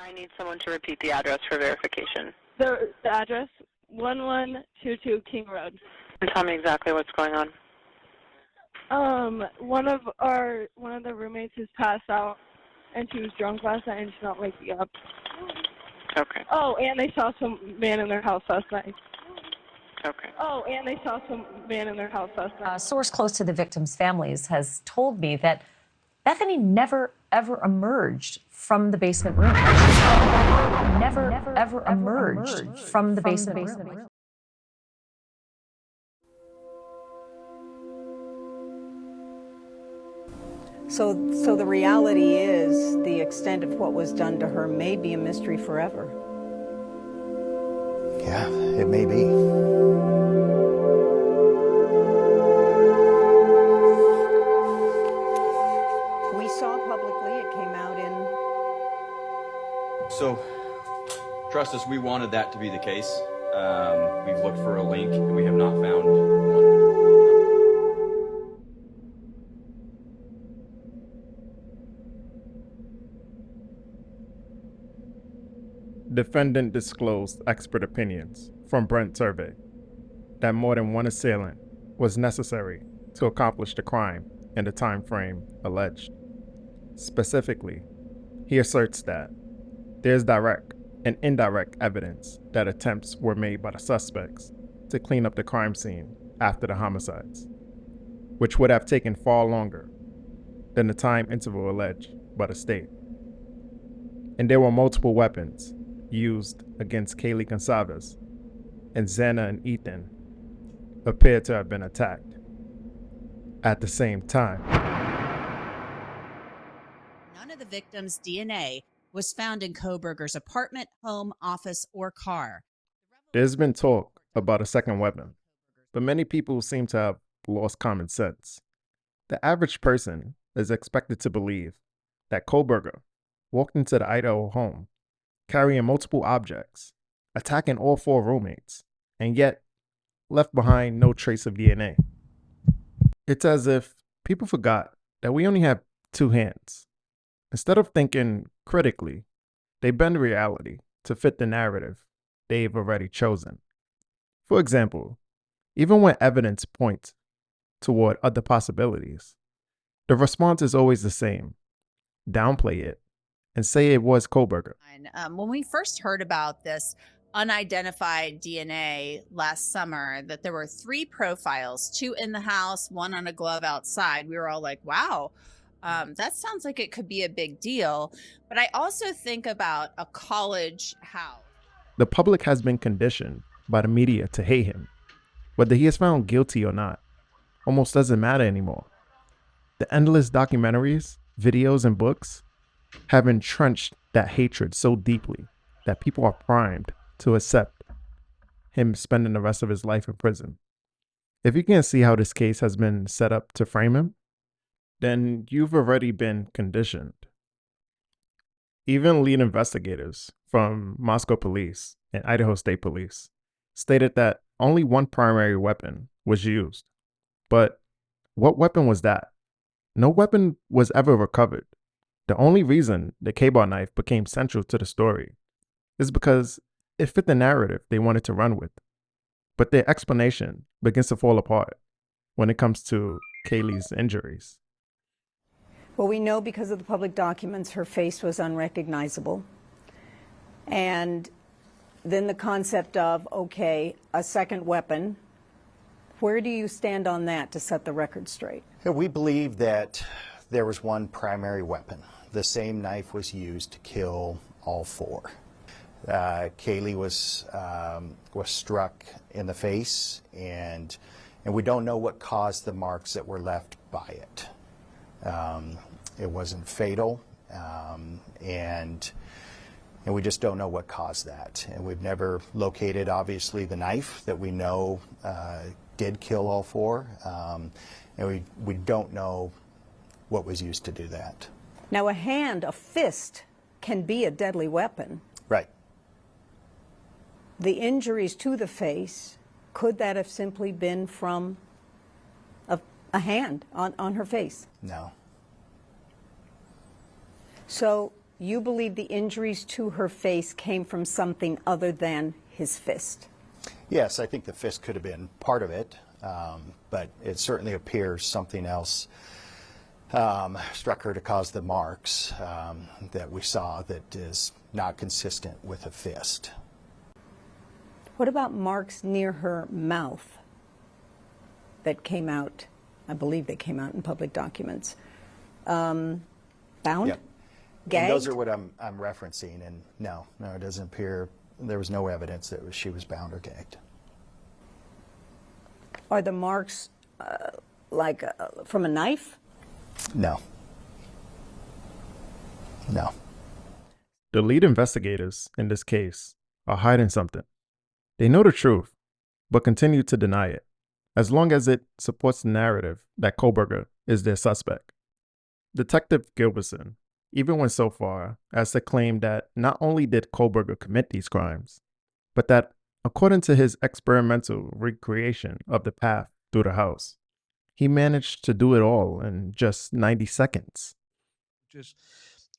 I need someone to repeat the address for verification. The address, 1122 King Road. And tell me exactly what's going on. One of the roommates has passed out, and she was drunk last night, and she's not waking up. Okay. Oh, and they saw some man in their house last night. Okay. Oh, and they saw some man in their house last night. A source close to the victims' families has told me that Bethany never, ever emerged from the basement room. Never, ever emerged from the basement room. So the reality is the extent of what was done to her may be a mystery forever. Yeah, it may be. We saw publicly, it came out in... So, trust us, we wanted that to be the case. We've looked for a link and we have not found one. Defendant disclosed expert opinions from Brent Survey that more than one assailant was necessary to accomplish the crime in the time frame alleged. Specifically, he asserts that there's direct and indirect evidence that attempts were made by the suspects to clean up the crime scene after the homicides, which would have taken far longer than the time interval alleged by the state. And there were multiple weapons used against Kaylee Gonsalves, and Xana and Ethan appeared to have been attacked at the same time. None of the victims' DNA was found in Kohberger's apartment, home, office, or car. There's been talk about a second weapon, but many people seem to have lost common sense. The average person is expected to believe that Kohberger walked into the Idaho home carrying multiple objects, attacking all four roommates, and yet left behind no trace of DNA. It's as if people forgot that we only have two hands. Instead of thinking critically, they bend reality to fit the narrative they've already chosen. For example, even when evidence points toward other possibilities, the response is always the same: downplay it and say it was Kohberger. When we first heard about this unidentified DNA last summer, that there were 3 profiles, 2 in the house, 1 on a glove outside, we were all like, wow, that sounds like it could be a big deal. But I also think about a college house. The public has been conditioned by the media to hate him. Whether he is found guilty or not almost doesn't matter anymore. The endless documentaries, videos, and books have entrenched that hatred so deeply that people are primed to accept him spending the rest of his life in prison. If you can't see how this case has been set up to frame him, then you've already been conditioned. Even lead investigators from Moscow Police and Idaho State Police stated that only one primary weapon was used. But what weapon was that? No weapon was ever recovered. The only reason the K-bar knife became central to the story is because it fit the narrative they wanted to run with. But their explanation begins to fall apart when it comes to Kaylee's injuries. Well, we know because of the public documents her face was unrecognizable. And then the concept of, okay, a second weapon, where do you stand on that to set the record straight? We believe that there was one primary weapon. The same knife was used to kill all 4. Kaylee was struck in the face, and we don't know what caused the marks that were left by it. It wasn't fatal, and we just don't know what caused that. And we've never located, obviously, the knife that we know did kill all 4, and we don't know what was used to do that. Now, a fist can be a deadly weapon. Right. The injuries to the face, could that have simply been from a hand on her face? No. So you believe the injuries to her face came from something other than his fist? Yes, I think the fist could have been part of it, but it certainly appears something else struck her to cause the marks that we saw that is not consistent with a fist. What about marks near her mouth that came out? I believe they came out in public documents. Bound? Yep. Gagged? And those are what I'm referencing, and no, it doesn't appear, there was no evidence that she was bound or gagged. Are the marks from a knife? No. No. The lead investigators in this case are hiding something. They know the truth, but continue to deny it, as long as it supports the narrative that Kohberger is their suspect. Detective Gilbertson even went so far as to claim that not only did Kohberger commit these crimes, but that, according to his experimental recreation of the path through the house, he managed to do it all in just 90 seconds.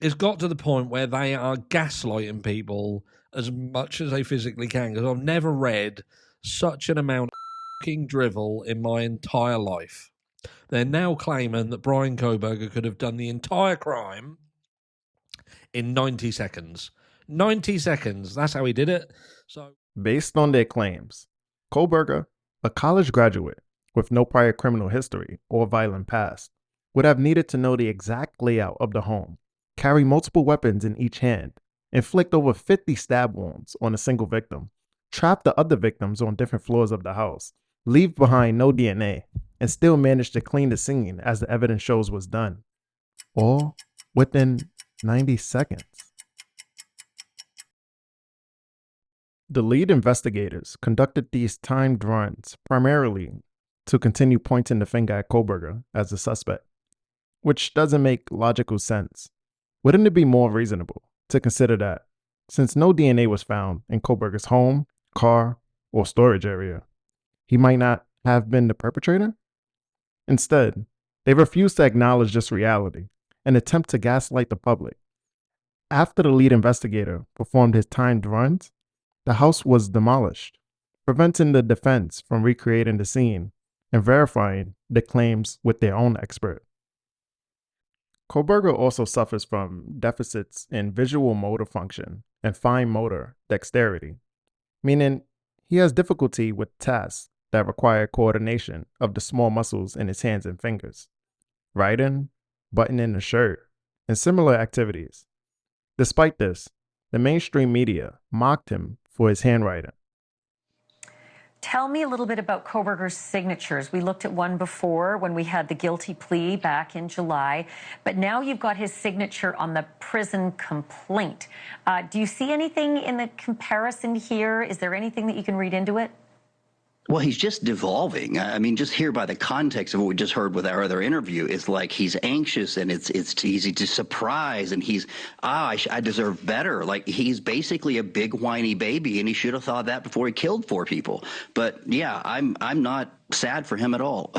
It's got to the point where they are gaslighting people as much as they physically can, because I've never read such an amount of fucking drivel in my entire life. They're now claiming that Bryan Kohberger could have done the entire crime in 90 seconds. 90 seconds, that's how he did it. So, based on their claims, Kohberger, a college graduate with no prior criminal history or violent past, would have needed to know the exact layout of the home, carry multiple weapons in each hand, inflict over 50 stab wounds on a single victim, trap the other victims on different floors of the house, leave behind no DNA, and still manage to clean the scene as the evidence shows was done. All within 90 seconds. The lead investigators conducted these timed runs primarily to continue pointing the finger at Kohberger as the suspect, which doesn't make logical sense. Wouldn't it be more reasonable to consider that, since no DNA was found in Kohberger's home, car, or storage area, he might not have been the perpetrator? Instead, they refuse to acknowledge this reality and attempt to gaslight the public. After the lead investigator performed his timed runs, the house was demolished, preventing the defense from recreating the scene and verifying the claims with their own expert. Kohberger also suffers from deficits in visual motor function and fine motor dexterity, meaning he has difficulty with tasks that require coordination of the small muscles in his hands and fingers, writing, buttoning a shirt, and similar activities. Despite this, the mainstream media mocked him for his handwriting. Tell me a little bit about Kohberger's signatures. We looked at one before when we had the guilty plea back in July, but now you've got his signature on the prison complaint. Do you see anything in the comparison here? Is there anything that you can read into it? Well, he's just devolving. I mean, just here by the context of what we just heard with our other interview, it's like he's anxious and it's easy to surprise, and he's, I deserve better. Like, he's basically a big whiny baby, and he should have thought that before he killed 4 people. But yeah, I'm not sad for him at all.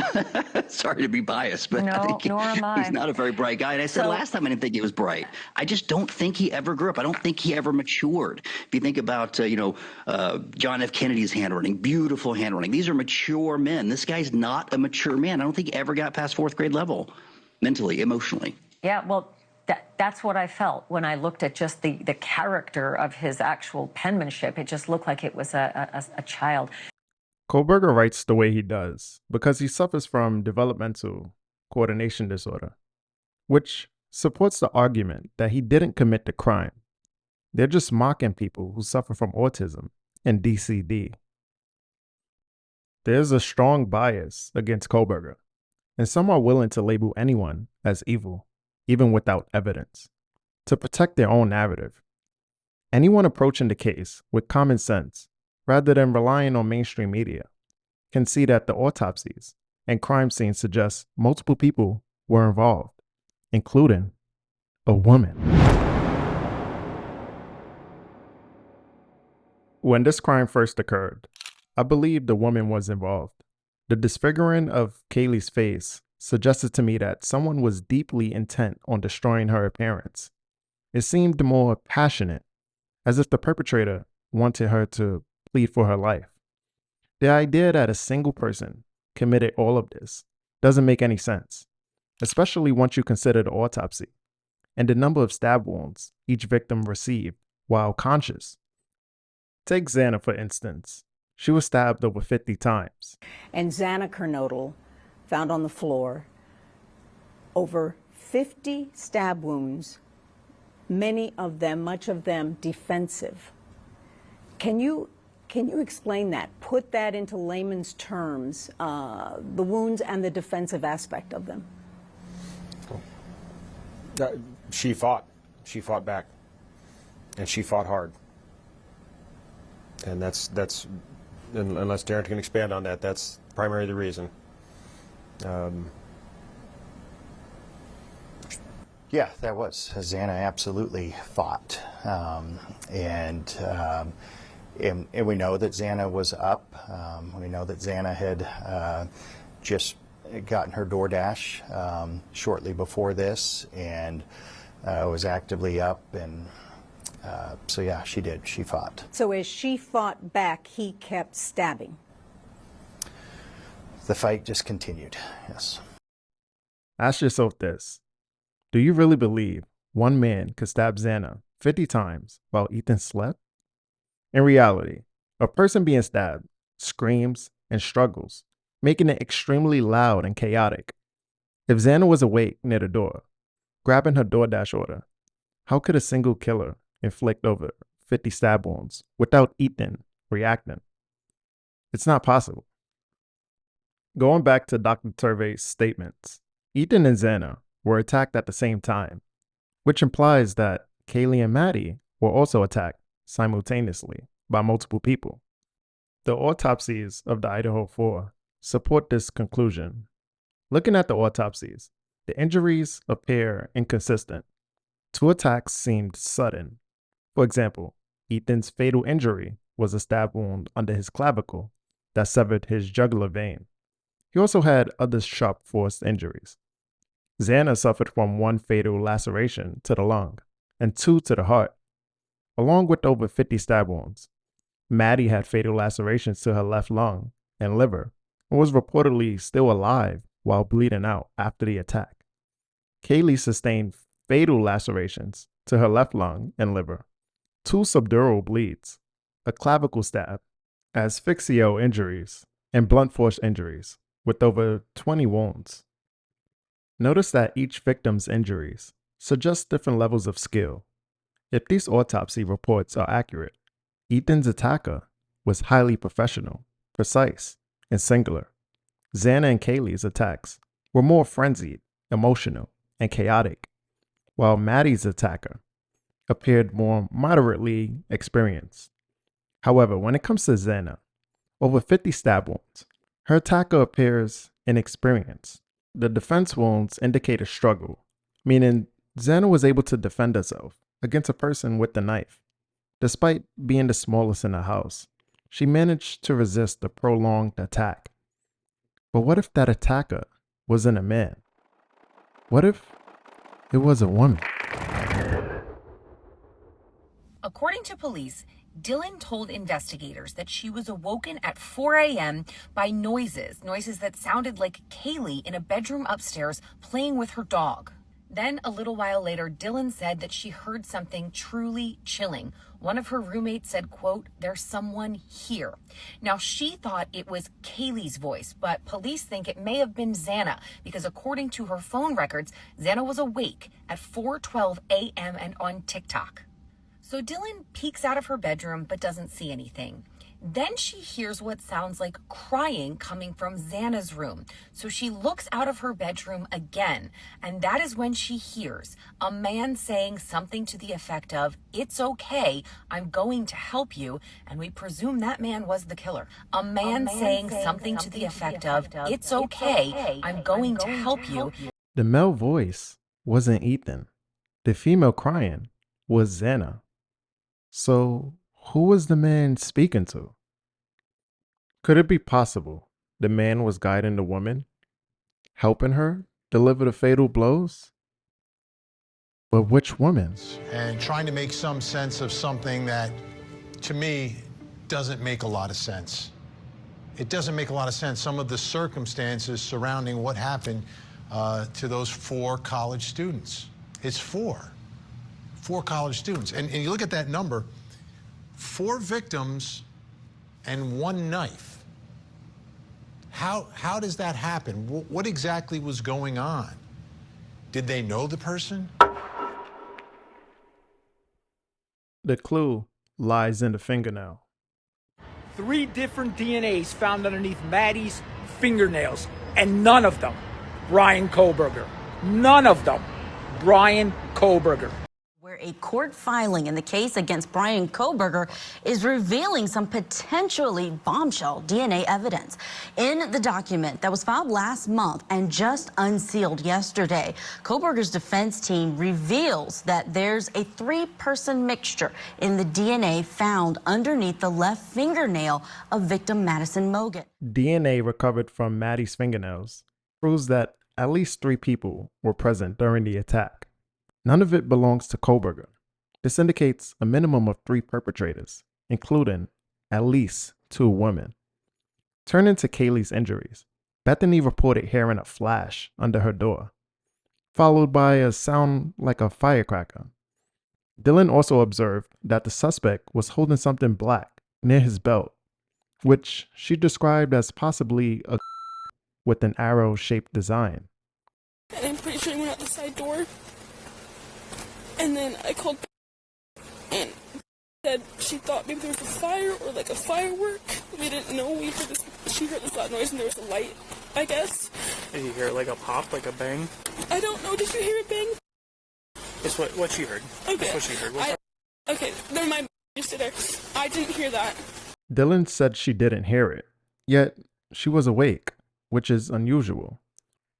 Sorry to be biased, but I think nor am I. He's not a very bright guy. And I said last time I didn't think he was bright. I just don't think he ever grew up. I don't think he ever matured. If you think about, John F. Kennedy's handwriting, beautiful handwriting. These are mature men. This guy's not a mature man. I don't think he ever got past 4th grade level, mentally, emotionally. Yeah, well, that's what I felt when I looked at just the character of his actual penmanship. It just looked like it was a child. Kohberger writes the way he does because he suffers from developmental coordination disorder, which supports the argument that he didn't commit the crime. They're just mocking people who suffer from autism and DCD. There's a strong bias against Kohberger, and some are willing to label anyone as evil, even without evidence, to protect their own narrative. Anyone approaching the case with common sense, rather than relying on mainstream media, can see that the autopsies and crime scenes suggest multiple people were involved, including a woman. When this crime first occurred, I believed the woman was involved. The disfiguring of Kaylee's face suggested to me that someone was deeply intent on destroying her appearance. It seemed more passionate, as if the perpetrator wanted her to plead for her life. The idea that a single person committed all of this doesn't make any sense, especially once you consider the autopsy and the number of stab wounds each victim received while conscious. Take Xana, for instance. She was stabbed over 50 times. And Xana Kernodle found on the floor over 50 stab wounds, many of them, much of them defensive. Can you explain that? Put that into layman's terms, the wounds and the defensive aspect of them. She fought back, and she fought hard. And that's unless Darren can expand on that, that's primarily the reason. Yeah, that was. Xana absolutely fought. And we know that Xana was up. We know that Xana had just gotten her DoorDash shortly before this and was actively up. And so, yeah, she did. She fought. So as she fought back, he kept stabbing. The fight just continued, yes. Ask yourself this. Do you really believe one man could stab Xana 50 times while Ethan slept? In reality, a person being stabbed screams and struggles, making it extremely loud and chaotic. If Xana was awake near the door, grabbing her DoorDash order, how could a single killer inflict over 50 stab wounds without Ethan reacting? It's not possible. Going back to Dr. Turvey's statements, Ethan and Xana were attacked at the same time, which implies that Kaylee and Maddie were also attacked simultaneously by multiple people. The autopsies of the Idaho 4 support this conclusion. Looking at the autopsies, the injuries appear inconsistent. 2 attacks seemed sudden. For example, Ethan's fatal injury was a stab wound under his clavicle that severed his jugular vein. He also had other sharp force injuries. Xana suffered from 1 fatal laceration to the lung and 2 to the heart, along with over 50 stab wounds. Maddie had fatal lacerations to her left lung and liver and was reportedly still alive while bleeding out after the attack. Kaylee sustained fatal lacerations to her left lung and liver, 2 subdural bleeds, a clavicle stab, asphyxio injuries, and blunt force injuries, with over 20 wounds. Notice that each victim's injuries suggest different levels of skill. If these autopsy reports are accurate, Ethan's attacker was highly professional, precise, and singular. Xana and Kaylee's attacks were more frenzied, emotional, and chaotic, while Maddie's attacker appeared more moderately experienced. However, when it comes to Xana, over 50 stab wounds, her attacker appears inexperienced. The defense wounds indicate a struggle, meaning Xana was able to defend herself against a person with the knife. Despite being the smallest in the house, she managed to resist the prolonged attack. But what if that attacker wasn't a man? What if it was a woman? According to police, Dylan told investigators that she was awoken at 4 a.m. by noises that sounded like Kaylee in a bedroom upstairs playing with her dog. Then, a little while later, Dylan said that she heard something truly chilling. One of her roommates said, quote, "There's someone here." Now, she thought it was Kaylee's voice, but police think it may have been Xana because according to her phone records, Xana was awake at 4:12 a.m. and on TikTok. So Dylan peeks out of her bedroom but doesn't see anything. Then she hears what sounds like crying coming from Xana's room. So she looks out of her bedroom again, and that is when she hears a man saying something to the effect of, "It's okay, I'm going to help you," and we presume that man was the killer. A man saying something to the effect of, "It's okay, I'm going to help you." The male voice wasn't Ethan. The female crying was Xana. So, who was the man speaking to? Could it be possible the man was guiding the woman, helping her deliver the fatal blows? But which woman? And trying to make some sense of something that, to me, doesn't make a lot of sense. It doesn't make a lot of sense. Some of the circumstances surrounding what happened to those 4 college students. It's 4 college students. And you look at that number, 4 victims and 1 knife. How does that happen? What exactly was going on? Did they know the person? The clue lies in the fingernail. 3 different DNAs found underneath Maddie's fingernails, and none of them Bryan Kohberger. None of them Bryan Kohberger. Where a court filing in the case against Bryan Kohberger is revealing some potentially bombshell DNA evidence. In the document that was filed last month and just unsealed yesterday, Kohberger's defense team reveals that there's a 3-person mixture in the DNA found underneath the left fingernail of victim Madison Mogan. DNA recovered from Maddie's fingernails proves that at least 3 people were present during the attack. None of it belongs to Kohberger. This indicates a minimum of 3 perpetrators, including at least 2 women. Turning to Kaylee's injuries, Bethany reported hearing a flash under her door, followed by a sound like a firecracker. Dylan also observed that the suspect was holding something black near his belt, which she described as possibly a with an arrow-shaped design. And I'm pretty sure he went out the side door. And then I called and said she thought maybe there was a fire or like a firework. We didn't know. She heard this loud noise and there was a light, I guess. Did you hear like a pop, like a bang? I don't know. Did you hear it bang? It's what she heard. Okay. That's what she heard. Okay, never mind. You sit there. I didn't hear that. Dylan said she didn't hear it, yet she was awake, which is unusual.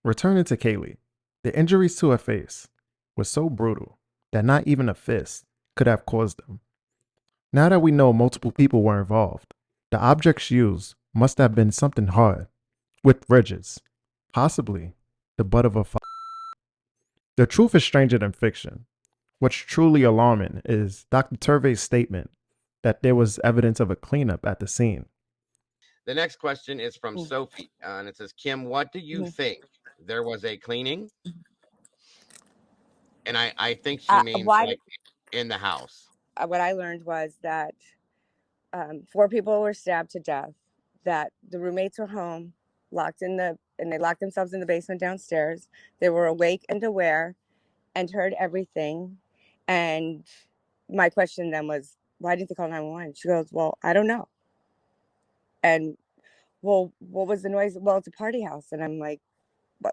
Returning to Kaylee, the injuries to her face were so brutal that not even a fist could have caused them. Now that we know multiple people were involved, the objects used must have been something hard, with ridges, possibly the butt of a fire. The truth is stranger than fiction. What's truly alarming is Dr. Turvey's statement that there was evidence of a cleanup at the scene. The next question is from Sophie, and it says, Kim, what do you think? There was a cleaning? And I think she means like in the house. What I learned was that 4 people were stabbed to death, that the roommates were home, and they locked themselves in the basement downstairs. They were awake and aware and heard everything. And my question then was, why didn't they call 911? She goes, well, I don't know. And, well, what was the noise? Well, it's a party house. And I'm like,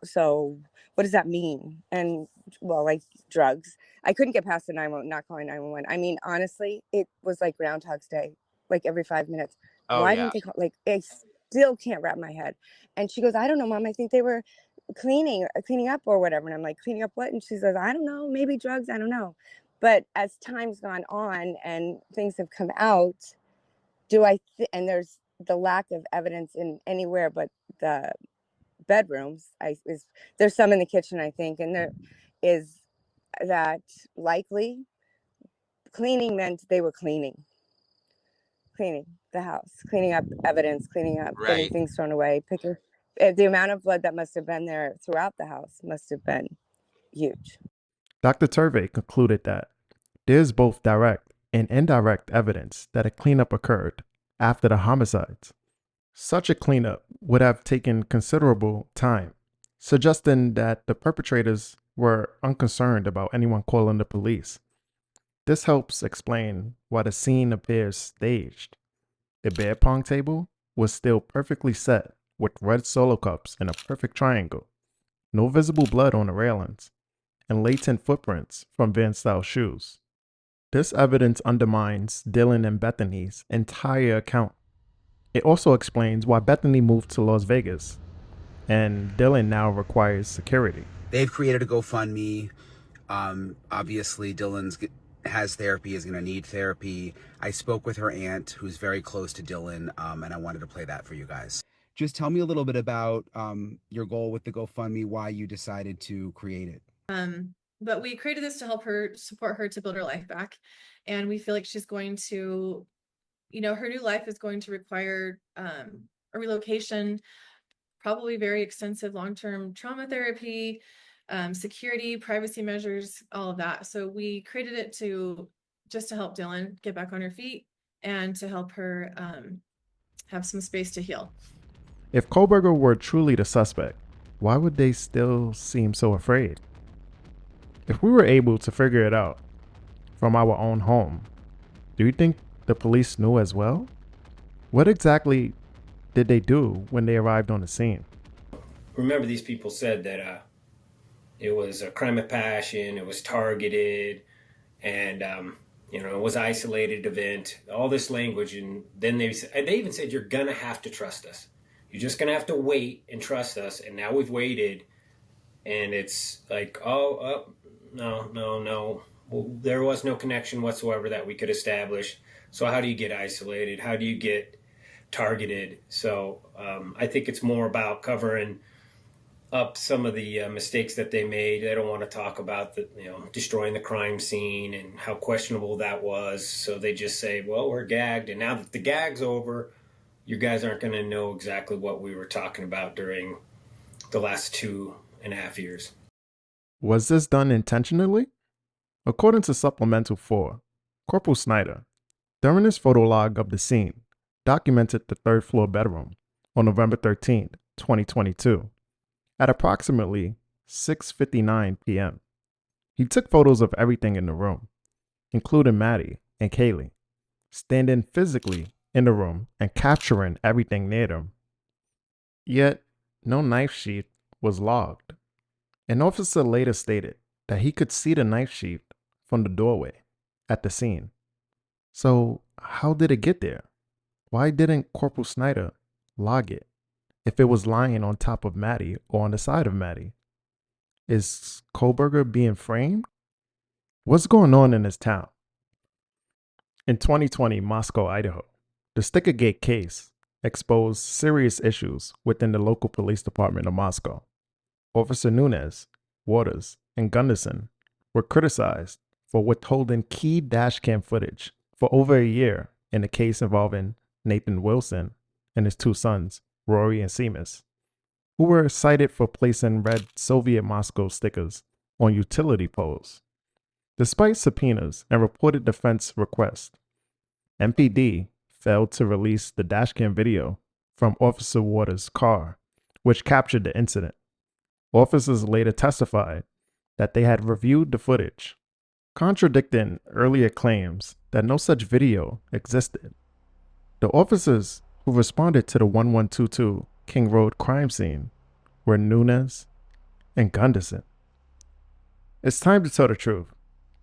so what does that mean? And, well, like drugs. I couldn't get past the 911, not calling 911. I mean, honestly, it was like Groundhog's Day, like every 5 minutes. Why didn't they call? Like, I still can't wrap my head. And she goes, I don't know, Mom. I think they were cleaning up or whatever. And I'm like, cleaning up what? And she says, I don't know, maybe drugs. I don't know. But as time's gone on and things have come out, and there's the lack of evidence in anywhere but the bedrooms. There's some in the kitchen, I think, and there is that likely cleaning meant they were cleaning the house, cleaning up evidence, cleaning up getting things thrown away, picking. The amount of blood that must have been there throughout the house must have been huge. Dr. Turvey concluded that there's both direct and indirect evidence that a cleanup occurred after the homicides. Such a cleanup would have taken considerable time, suggesting that the perpetrators were unconcerned about anyone calling the police. This helps explain why the scene appears staged. The beer pong table was still perfectly set with red solo cups in a perfect triangle, no visible blood on the railings, and latent footprints from Van-style shoes. This evidence undermines Dylan and Bethany's entire account. It also explains why Bethany moved to Las Vegas, and Dylan now requires security. They've created a GoFundMe. Obviously, Dylan's has therapy, is going to need therapy. I spoke with her aunt, who's very close to Dylan, and I wanted to play that for you guys. Just tell me a little bit about your goal with the GoFundMe, why you decided to create it. But we created this to help her, support her to build her life back. And we feel like she's going to, her new life is going to require a relocation, probably very extensive long-term trauma therapy, security, privacy measures, all of that. So we created it just to help Dylan get back on her feet and to help her have some space to heal. If Kohberger were truly the suspect, why would they still seem so afraid? If we were able to figure it out from our own home, do you think the police knew as well? What exactly did they do when they arrived on the scene? Remember, these people said that it was a crime of passion, it was targeted, and it was an isolated event, all this language. And then they even said, you're gonna have to trust us. You're just gonna have to wait and trust us. And now we've waited, and it's like, no. Well, there was no connection whatsoever that we could establish. So how do you get isolated? How do you get targeted? So I think it's more about covering up some of the mistakes that they made. They don't want to talk about destroying the crime scene and how questionable that was. So they just say, well, we're gagged. And now that the gag's over, you guys aren't going to know exactly what we were talking about during the last 2.5 years. Was this done intentionally? According to Supplemental 4, Corporal Snyder, during his photo log of the scene, documented the third floor bedroom on November 13, 2022, at approximately 6:59 p.m. He took photos of everything in the room, including Maddie and Kaylee, standing physically in the room and capturing everything near them. Yet, no knife sheath was logged. An officer later stated that he could see the knife sheath from the doorway at the scene. So, how did it get there? Why didn't Corporal Snyder log it if it was lying on top of Maddie or on the side of Maddie? Is Kohberger being framed? What's going on in this town? In 2020, Moscow, Idaho, the Stickergate case exposed serious issues within the local police department of Moscow. Officer Nunes, Waters, and Gunderson were criticized for withholding key dashcam footage for over a year in a case involving Nathan Wilson and his two sons, Rory and Seamus, who were cited for placing red Soviet Moscow stickers on utility poles. Despite subpoenas and reported defense requests, MPD failed to release the dashcam video from Officer Waters' car, which captured the incident. Officers later testified that they had reviewed the footage, contradicting earlier claims that no such video existed. The officers who responded to the 1122 King Road crime scene were Nunes and Gunderson. It's time to tell the truth.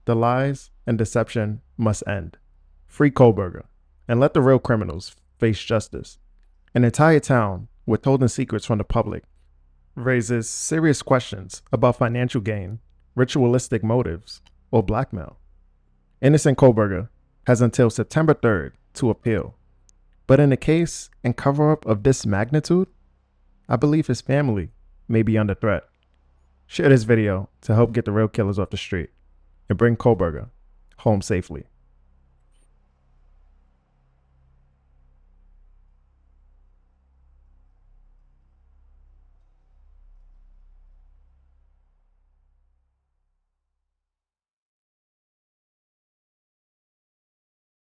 The lies and deception must end. Free Kohberger and let the real criminals face justice. An entire town withholding secrets from the public raises serious questions about financial gain, ritualistic motives, or blackmail. Innocent Kohberger has until September 3rd to appeal. But in a case and cover-up of this magnitude, I believe his family may be under threat. Share this video to help get the real killers off the street and bring Kohberger home safely.